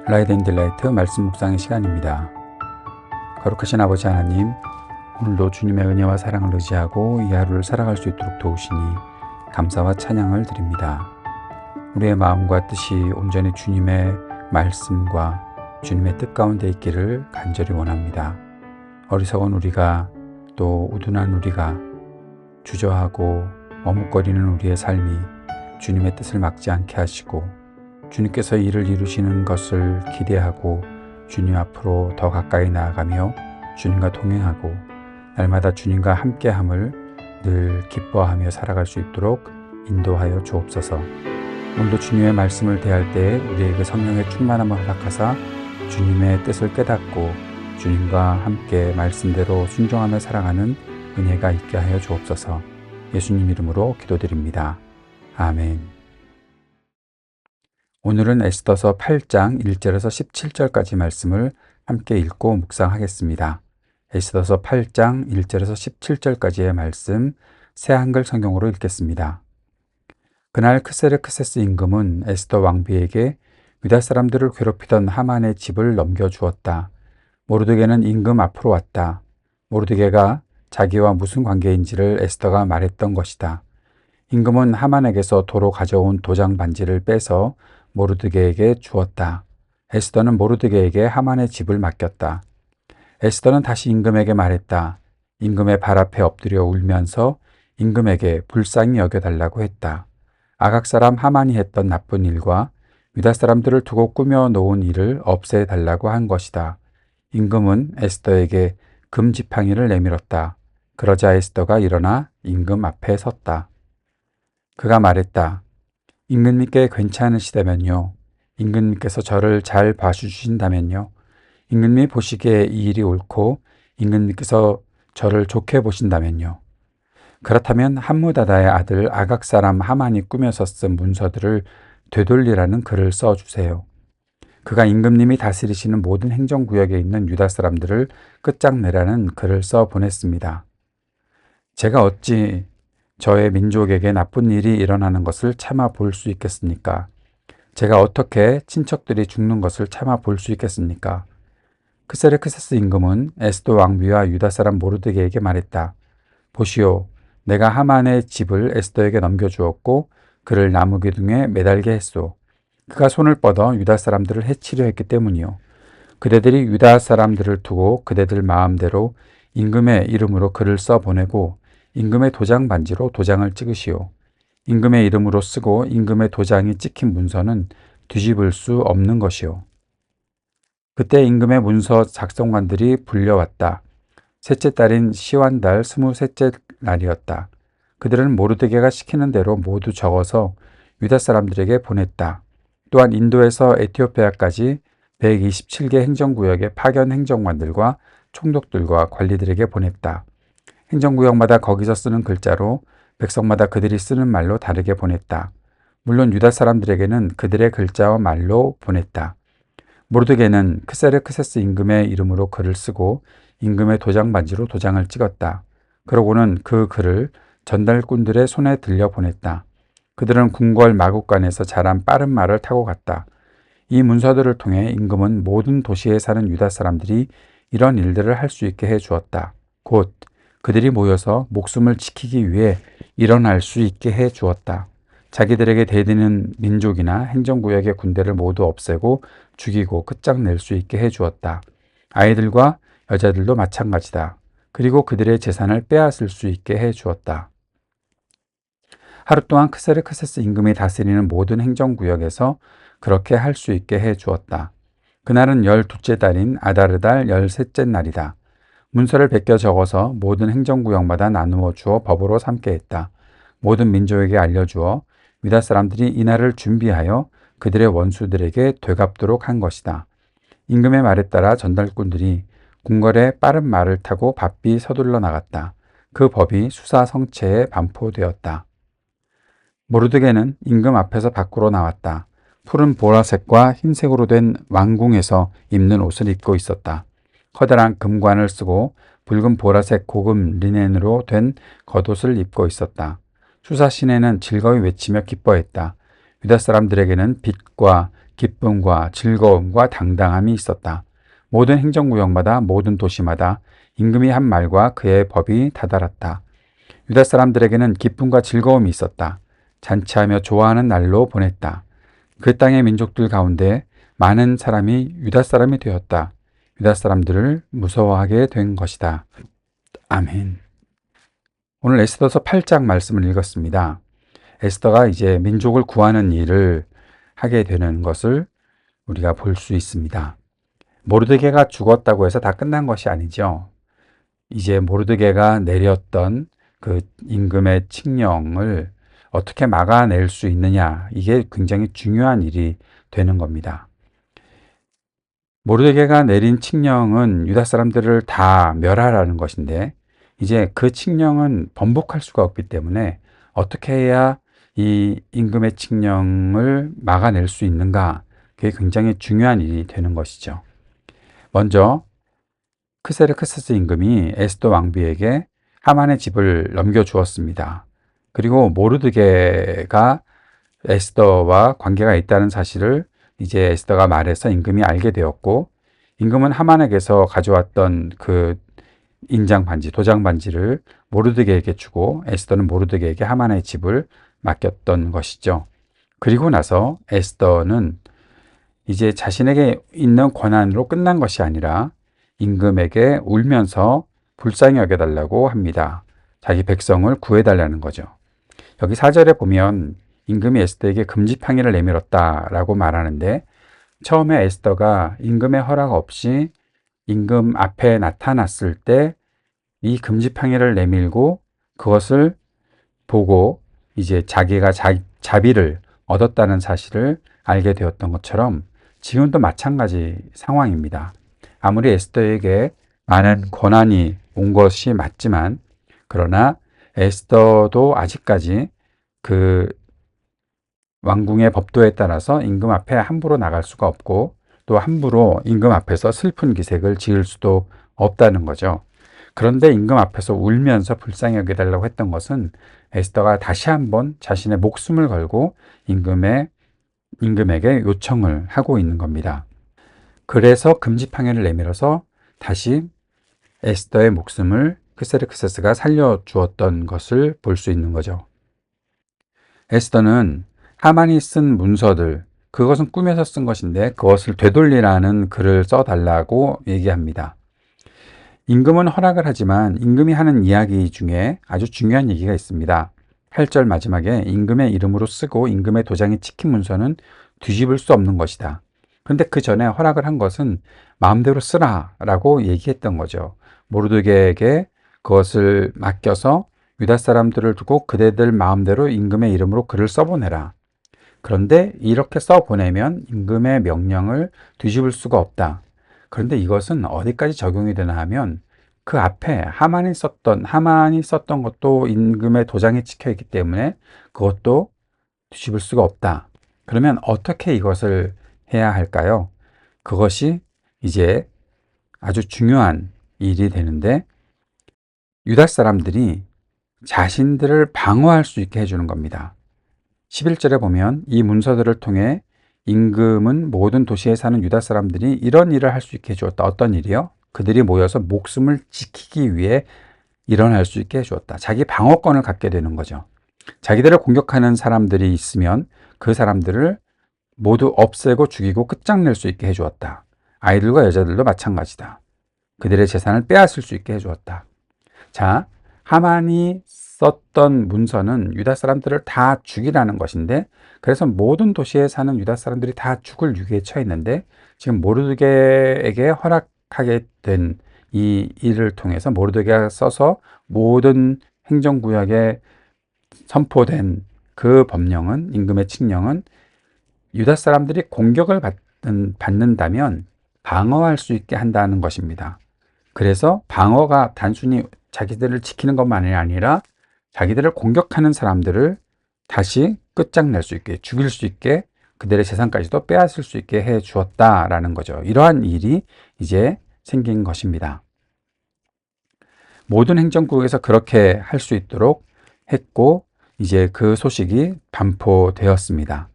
라이트 앤 딜라이트 말씀 묵상의 시간입니다. 거룩하신 아버지 하나님, 오늘도 주님의 은혜와 사랑을 의지하고 이 하루를 살아갈 수 있도록 도우시니 감사와 찬양을 드립니다. 우리의 마음과 뜻이 온전히 주님의 말씀과 주님의 뜻 가운데 있기를 간절히 원합니다. 어리석은 우리가, 또 우둔한 우리가, 주저하고 머뭇거리는 우리의 삶이 주님의 뜻을 막지 않게 하시고, 주님께서 일을 이루시는 것을 기대하고 주님 앞으로 더 가까이 나아가며 주님과 동행하고 날마다 주님과 함께함을 늘 기뻐하며 살아갈 수 있도록 인도하여 주옵소서. 오늘도 주님의 말씀을 대할 때 우리에게 성령의 충만함을 허락하사 주님의 뜻을 깨닫고 주님과 함께 말씀대로 순종하며 살아가는 은혜가 있게 하여 주옵소서. 예수님 이름으로 기도드립니다. 아멘. 오늘은 에스더서 8장 1절에서 17절까지 말씀을 함께 읽고 묵상하겠습니다. 에스더서 8장 1절에서 17절까지의 말씀 새 한글 성경으로 읽겠습니다. 그날 크세르크세스 임금은 에스더 왕비에게 유다 사람들을 괴롭히던 하만의 집을 넘겨주었다. 모르드게는 임금 앞으로 왔다. 모르드게가 자기와 무슨 관계인지를 에스더가 말했던 것이다. 임금은 하만에게서 도로 가져온 도장 반지를 빼서 모르드게에게 주었다. 에스더는 모르드게에게 하만의 집을 맡겼다. 에스더는 다시 임금에게 말했다. 임금의 발 앞에 엎드려 울면서 임금에게 불쌍히 여겨달라고 했다. 아각 사람 하만이 했던 나쁜 일과 유다 사람들을 두고 꾸며 놓은 일을 없애달라고 한 것이다. 임금은 에스더에게 금지팡이를 내밀었다. 그러자 에스더가 일어나 임금 앞에 섰다. 그가 말했다. 임금님께 괜찮으시다면요. 임금님께서 저를 잘 봐주신다면요. 임금님이 보시기에 이 일이 옳고 임금님께서 저를 좋게 보신다면요. 그렇다면 함무다다의 아들 아각 사람 하만이 꾸며서 쓴 문서들을 되돌리라는 글을 써주세요. 그가 임금님이 다스리시는 모든 행정구역에 있는 유다 사람들을 끝장내라는 글을 써 보냈습니다. 제가 어찌 저의 민족에게 나쁜 일이 일어나는 것을 참아 볼 수 있겠습니까? 제가 어떻게 친척들이 죽는 것을 참아 볼 수 있겠습니까? 크세르크세스 임금은 에스더 왕비와 유다 사람 모르드게에게 말했다. 보시오, 내가 하만의 집을 에스더에게 넘겨주었고 그를 나무 기둥에 매달게 했소. 그가 손을 뻗어 유다 사람들을 해치려 했기 때문이요. 그대들이 유다 사람들을 두고 그대들 마음대로 임금의 이름으로 글을 써 보내고 임금의 도장 반지로 도장을 찍으시오. 임금의 이름으로 쓰고 임금의 도장이 찍힌 문서는 뒤집을 수 없는 것이오. 그때 임금의 문서 작성관들이 불려왔다. 셋째 달인 시완달 23째 날이었다. 그들은 모르드게가 시키는 대로 모두 적어서 유다 사람들에게 보냈다. 또한 인도에서 에티오피아까지 127개 행정구역의 파견 행정관들과 총독들과 관리들에게 보냈다. 행정구역마다 거기서 쓰는 글자로 백성마다 그들이 쓰는 말로 다르게 보냈다. 물론 유다 사람들에게는 그들의 글자와 말로 보냈다. 모르드게는 크세르크세스 임금의 이름으로 글을 쓰고 임금의 도장 반지로 도장을 찍었다. 그러고는 그 글을 전달꾼들의 손에 들려 보냈다. 그들은 궁궐 마국간에서 자란 빠른 말을 타고 갔다. 이 문서들을 통해 임금은 모든 도시에 사는 유다 사람들이 이런 일들을 할 수 있게 해 주었다. 곧 그들이 모여서 목숨을 지키기 위해 일어날 수 있게 해 주었다. 자기들에게 대드는 민족이나 행정구역의 군대를 모두 없애고 죽이고 끝장낼 수 있게 해 주었다. 아이들과 여자들도 마찬가지다. 그리고 그들의 재산을 빼앗을 수 있게 해 주었다. 하루 동안 크세르크세스 임금이 다스리는 모든 행정구역에서 그렇게 할 수 있게 해 주었다. 그날은 12째 달인 아다르달 13째 날이다. 문서를 베껴 적어서 모든 행정구역마다 나누어 주어 법으로 삼게 했다. 모든 민족에게 알려주어 유다 사람들이 이날을 준비하여 그들의 원수들에게 되갚도록 한 것이다. 임금의 말에 따라 전달꾼들이 궁궐에 빠른 말을 타고 바삐 서둘러 나갔다. 그 법이 수사 성체에 반포되었다. 모르드게는 임금 앞에서 밖으로 나왔다. 푸른 보라색과 흰색으로 된 왕궁에서 입는 옷을 입고 있었다. 커다란 금관을 쓰고 붉은 보라색 고급 리넨으로 된 겉옷을 입고 있었다. 수사 시내는 즐거이 외치며 기뻐했다. 유다 사람들에게는 빛과 기쁨과 즐거움과 당당함이 있었다. 모든 행정구역마다 모든 도시마다 임금이 한 말과 그의 법이 다다랐다. 유다 사람들에게는 기쁨과 즐거움이 있었다. 잔치하며 좋아하는 날로 보냈다. 그 땅의 민족들 가운데 많은 사람이 유다 사람이 되었다. 유다 사람들을 무서워하게 된 것이다. 아멘. 오늘 에스더서 8장 말씀을 읽었습니다. 에스더가 이제 민족을 구하는 일을 하게 되는 것을 우리가 볼 수 있습니다. 모르드게가 죽었다고 해서 다 끝난 것이 아니죠. 이제 모르드게가 내렸던 그 임금의 칙령을 어떻게 막아낼 수 있느냐, 이게 굉장히 중요한 일이 되는 겁니다. 모르드게가 내린 칙령은 유다 사람들을 다 멸하라는 것인데, 이제 그 칙령은 번복할 수가 없기 때문에 어떻게 해야 이 임금의 칙령을 막아낼 수 있는가, 그게 굉장히 중요한 일이 되는 것이죠. 먼저 크세르크세스 임금이 에스더 왕비에게 하만의 집을 넘겨주었습니다. 그리고 모르드게가 에스더와 관계가 있다는 사실을 이제 에스더가 말해서 임금이 알게 되었고, 임금은 하만에게서 가져왔던 그 인장 반지, 도장 반지를 모르드게에게 주고, 에스더는 모르드게에게 하만의 집을 맡겼던 것이죠. 그리고 나서 에스더는 이제 자신에게 있는 권한으로 끝난 것이 아니라 임금에게 울면서 불쌍히 여겨달라고 합니다. 자기 백성을 구해달라는 거죠. 여기 4절에 보면 임금이 에스더에게 금지팡이를 내밀었다라고 말하는데, 처음에 에스더가 임금의 허락 없이 임금 앞에 나타났을 때 이 금지팡이를 내밀고 그것을 보고 이제 자기가 자비를 얻었다는 사실을 알게 되었던 것처럼 지금도 마찬가지 상황입니다. 아무리 에스더에게 많은 고난이 온 것이 맞지만, 그러나 에스더도 아직까지 그 왕궁의 법도에 따라서 임금 앞에 함부로 나갈 수가 없고, 또 함부로 임금 앞에서 슬픈 기색을 지을 수도 없다는 거죠. 그런데 임금 앞에서 울면서 불쌍히 여겨달라고 했던 것은 에스더가 다시 한번 자신의 목숨을 걸고 임금에게 요청을 하고 있는 겁니다. 그래서 금지팡이를 내밀어서 다시 에스더의 목숨을 크세르크세스가 살려주었던 것을 볼 수 있는 거죠. 에스더는 하만이 쓴 문서들, 그것은 꿈에서 쓴 것인데 그것을 되돌리라는 글을 써달라고 얘기합니다. 임금은 허락을 하지만 임금이 하는 이야기 중에 아주 중요한 얘기가 있습니다. 8절 마지막에 임금의 이름으로 쓰고 임금의 도장이 찍힌 문서는 뒤집을 수 없는 것이다. 그런데 그 전에 허락을 한 것은 마음대로 쓰라라고 얘기했던 거죠. 모르드게에게 그것을 맡겨서 유다 사람들을 두고 그대들 마음대로 임금의 이름으로 글을 써보내라. 그런데 이렇게 써보내면 임금의 명령을 뒤집을 수가 없다. 그런데 이것은 어디까지 적용이 되나 하면 그 앞에 하만이 썼던 것도 임금의 도장이 찍혀 있기 때문에 그것도 뒤집을 수가 없다. 그러면 어떻게 이것을 해야 할까요? 그것이 이제 아주 중요한 일이 되는데, 유다 사람들이 자신들을 방어할 수 있게 해주는 겁니다. 11절에 보면 이 문서들을 통해 임금은 모든 도시에 사는 유다 사람들이 이런 일을 할 수 있게 해주었다. 어떤 일이요? 그들이 모여서 목숨을 지키기 위해 일어날 수 있게 해주었다. 자기 방어권을 갖게 되는 거죠. 자기들을 공격하는 사람들이 있으면 그 사람들을 모두 없애고 죽이고 끝장낼 수 있게 해주었다. 아이들과 여자들도 마찬가지다. 그들의 재산을 빼앗을 수 있게 해주었다. 자, 하만이 썼던 문서는 유다 사람들을 다 죽이라는 것인데, 그래서 모든 도시에 사는 유다 사람들이 다 죽을 위기에 처했는데, 지금 모르드게에게 허락하게 된 이 일을 통해서 모르드게가 써서 모든 행정구역에 선포된 그 법령은, 임금의 칙령은 유다 사람들이 공격을 받는다면 방어할 수 있게 한다는 것입니다. 그래서 방어가 단순히 자기들을 지키는 것만이 아니라 자기들을 공격하는 사람들을 다시 끝장낼 수 있게, 죽일 수 있게, 그들의 재산까지도 빼앗을 수 있게 해 주었다라는 거죠. 이러한 일이 이제 생긴 것입니다. 모든 행정국에서 그렇게 할 수 있도록 했고, 이제 그 소식이 반포되었습니다.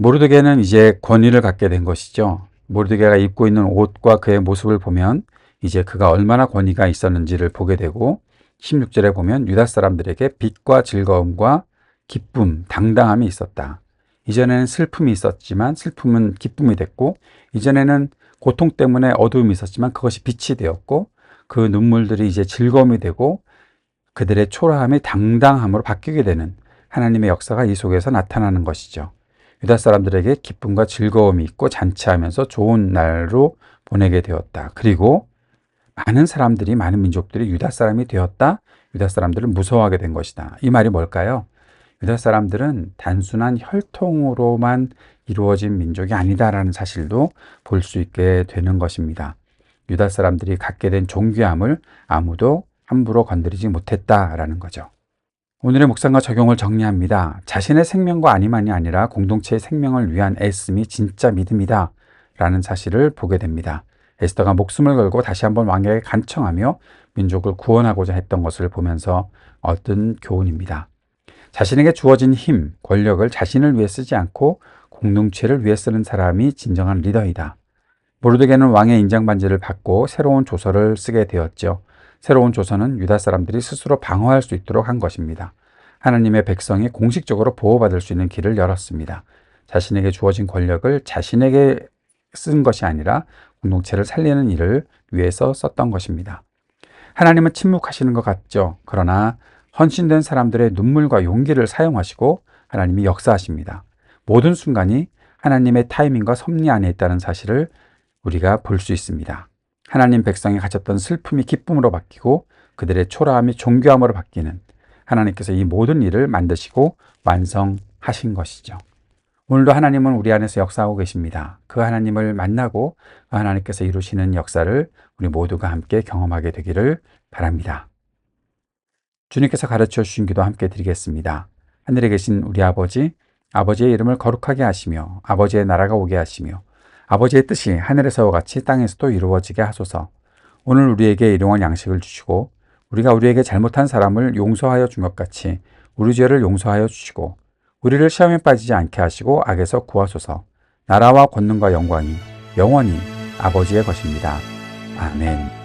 모르드게는 이제 권위를 갖게 된 것이죠. 모르드게가 입고 있는 옷과 그의 모습을 보면 이제 그가 얼마나 권위가 있었는지를 보게 되고 16절에 보면 유다 사람들에게 빛과 즐거움과 기쁨, 당당함이 있었다. 이전에는 슬픔이 있었지만 슬픔은 기쁨이 됐고 이전에는 고통 때문에 어두움이 있었지만 그것이 빛이 되었고 그 눈물들이 이제 즐거움이 되고 그들의 초라함이 당당함으로 바뀌게 되는 하나님의 역사가 이 속에서 나타나는 것이죠. 유다 사람들에게 기쁨과 즐거움이 있고 잔치하면서 좋은 날로 보내게 되었다. 그리고 많은 사람들이, 많은 민족들이 유다 사람이 되었다. 유다 사람들을 무서워하게 된 것이다. 이 말이 뭘까요? 유다 사람들은 단순한 혈통으로만 이루어진 민족이 아니다라는 사실도 볼 수 있게 되는 것입니다. 유다 사람들이 갖게 된 존귀함을 아무도 함부로 건드리지 못했다라는 거죠. 오늘의 묵상과 적용을 정리합니다. 자신의 생명과 안위만이 아니라 공동체의 생명을 위한 애씀이 진짜 믿음이다 라는 사실을 보게 됩니다. 에스더가 목숨을 걸고 다시 한번 왕에게 간청하며 민족을 구원하고자 했던 것을 보면서 얻은 교훈입니다. 자신에게 주어진 힘, 권력을 자신을 위해 쓰지 않고 공동체를 위해 쓰는 사람이 진정한 리더이다. 모르드게는 왕의 인장반지를 받고 새로운 조서를 쓰게 되었죠. 새로운 조서는 유다 사람들이 스스로 방어할 수 있도록 한 것입니다. 하나님의 백성이 공식적으로 보호받을 수 있는 길을 열었습니다. 자신에게 주어진 권력을 자신에게 쓴 것이 아니라 공동체를 살리는 일을 위해서 썼던 것입니다. 하나님은 침묵하시는 것 같죠. 그러나 헌신된 사람들의 눈물과 용기를 사용하시고 하나님이 역사하십니다. 모든 순간이 하나님의 타이밍과 섭리 안에 있다는 사실을 우리가 볼 수 있습니다. 하나님 백성이 가졌던 슬픔이 기쁨으로 바뀌고 그들의 초라함이 존귀함으로 바뀌는 하나님께서 이 모든 일을 만드시고 완성하신 것이죠. 오늘도 하나님은 우리 안에서 역사하고 계십니다. 그 하나님을 만나고 그 하나님께서 이루시는 역사를 우리 모두가 함께 경험하게 되기를 바랍니다. 주님께서 가르쳐 주신 기도 함께 드리겠습니다. 하늘에 계신 우리 아버지, 아버지의 이름을 거룩하게 하시며 아버지의 나라가 오게 하시며 아버지의 뜻이 하늘에서와 같이 땅에서도 이루어지게 하소서. 오늘 우리에게 일용할 양식을 주시고 우리가 우리에게 잘못한 사람을 용서하여 준 것 같이 우리 죄를 용서하여 주시고 우리를 시험에 빠지지 않게 하시고 악에서 구하소서. 나라와 권능과 영광이 영원히 아버지의 것입니다. 아멘.